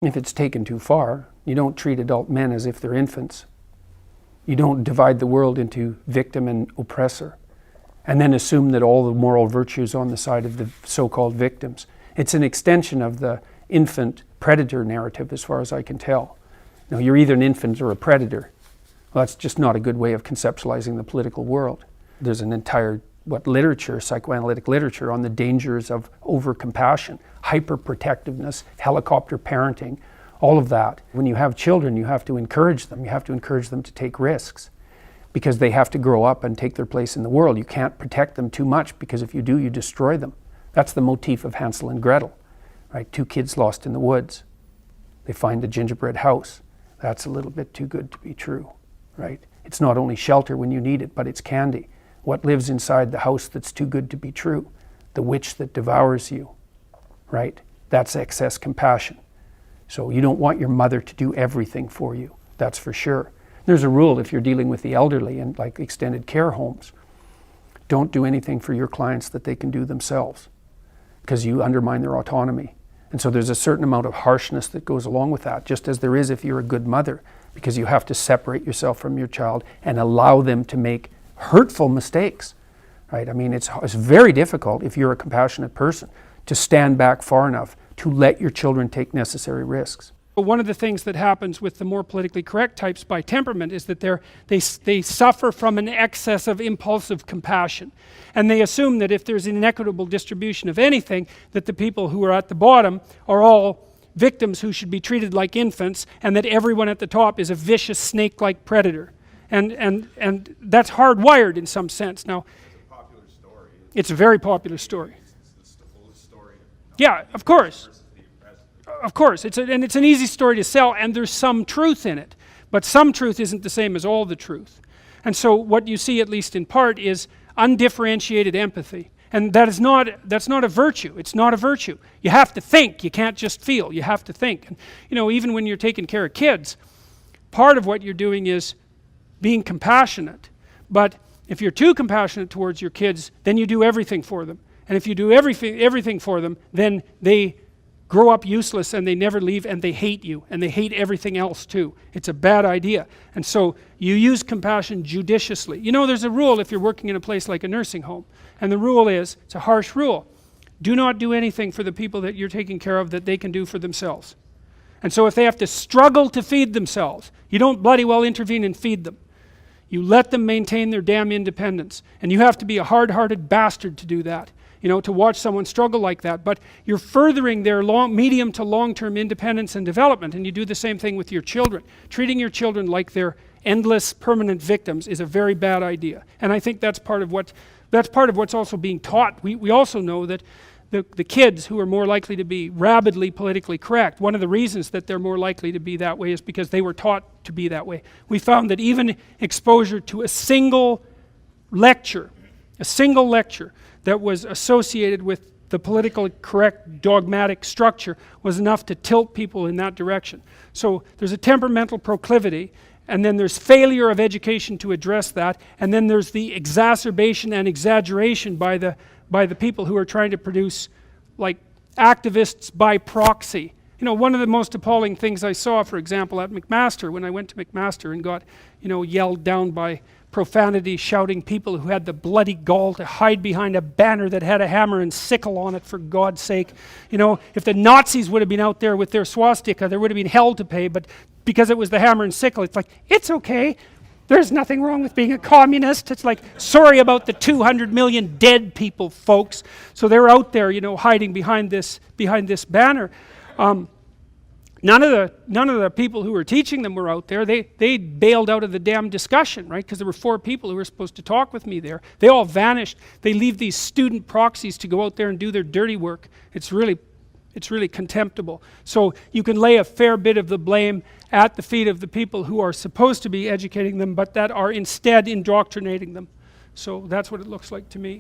If it's taken too far, you don't treat adult men as if they're infants. You don't divide the world into victim and oppressor, and then assume that all the moral virtues on the side of the so-called victims. It's an extension of the infant predator narrative, as far as I can tell. Now, you're either an infant or a predator. Well, that's just not a good way of conceptualizing the political world. There's an entire literature, psychoanalytic literature, on the dangers of over-compassion, hyper-protectiveness, helicopter parenting, all of that. When you have children, you have to encourage them. You have to encourage them to take risks because they have to grow up and take their place in the world. You can't protect them too much because if you do, you destroy them. That's the motif of Hansel and Gretel, right? Two kids lost in the woods. They find the gingerbread house. That's a little bit too good to be true, right? It's not only shelter when you need it, but it's candy. What lives inside the house that's too good to be true? The witch that devours you, right? That's excess compassion. So you don't want your mother to do everything for you, that's for sure. There's a rule if you're dealing with the elderly in like extended care homes. Don't do anything for your clients that they can do themselves because you undermine their autonomy. And so there's a certain amount of harshness that goes along with that, just as there is if you're a good mother, because you have to separate yourself from your child and allow them to make hurtful mistakes, right? I mean, it's very difficult if you're a compassionate person to stand back far enough to let your children take necessary risks. One of the things that happens with the more politically correct types by temperament is that they suffer from an excess of impulsive compassion. And they assume that if there's an inequitable distribution of anything, that the people who are at the bottom are all victims who should be treated like infants, and that everyone at the top is a vicious snake-like predator. And that's hardwired in some sense. Now, it's a popular story. It's a very popular story. It's the fullest story. Yeah, of course. Of course, it's an easy story to sell, and there's some truth in it. But some truth isn't the same as all the truth. And so what you see, at least in part, is undifferentiated empathy. And that's not a virtue. It's not a virtue. You have to think. You can't just feel. You have to think. And, you know, even when you're taking care of kids, part of what you're doing is being compassionate. But if you're too compassionate towards your kids, then you do everything for them. And if you do everything for them, then they grow up useless and they never leave and they hate you and they hate everything else too. It's a bad idea. And so you use compassion judiciously. You know, there's a rule if you're working in a place like a nursing home. And the rule is, it's a harsh rule, do not do anything for the people that you're taking care of that they can do for themselves. And so if they have to struggle to feed themselves, you don't bloody well intervene and feed them. You let them maintain their damn independence. And you have to be a hard-hearted bastard to do that, you know, to watch someone struggle like that. But you're furthering their medium to long-term independence and development, and you do the same thing with your children. Treating your children like they're endless, permanent victims is a very bad idea. And I think that's part of what's also being taught. We also know that the kids who are more likely to be rabidly politically correct, one of the reasons that they're more likely to be that way is because they were taught to be that way. We found that even exposure to a single lecture that was associated with the politically correct dogmatic structure was enough to tilt people in that direction. So there's a temperamental proclivity, and then there's failure of education to address that, and then there's the exacerbation and exaggeration by the people who are trying to produce like activists by proxy. You know, one of the most appalling things I saw, for example, at McMaster, when I went to McMaster and got, you know, yelled down by profanity shouting people who had the bloody gall to hide behind a banner that had a hammer and sickle on it, for God's sake. You know, if the Nazis would have been out there with their swastika, there would have been hell to pay, but because it was the hammer and sickle, it's like, it's okay. There's nothing wrong with being a communist. It's like, sorry about the 200 million dead people, folks. So they're out there, you know, hiding behind this banner. None of the people who were teaching them were out there. They bailed out of the damn discussion, right? Because there were 4 people who were supposed to talk with me there. They all vanished. They leave these student proxies to go out there and do their dirty work. It's really contemptible. So you can lay a fair bit of the blame at the feet of the people who are supposed to be educating them, but that are instead indoctrinating them. So that's what it looks like to me.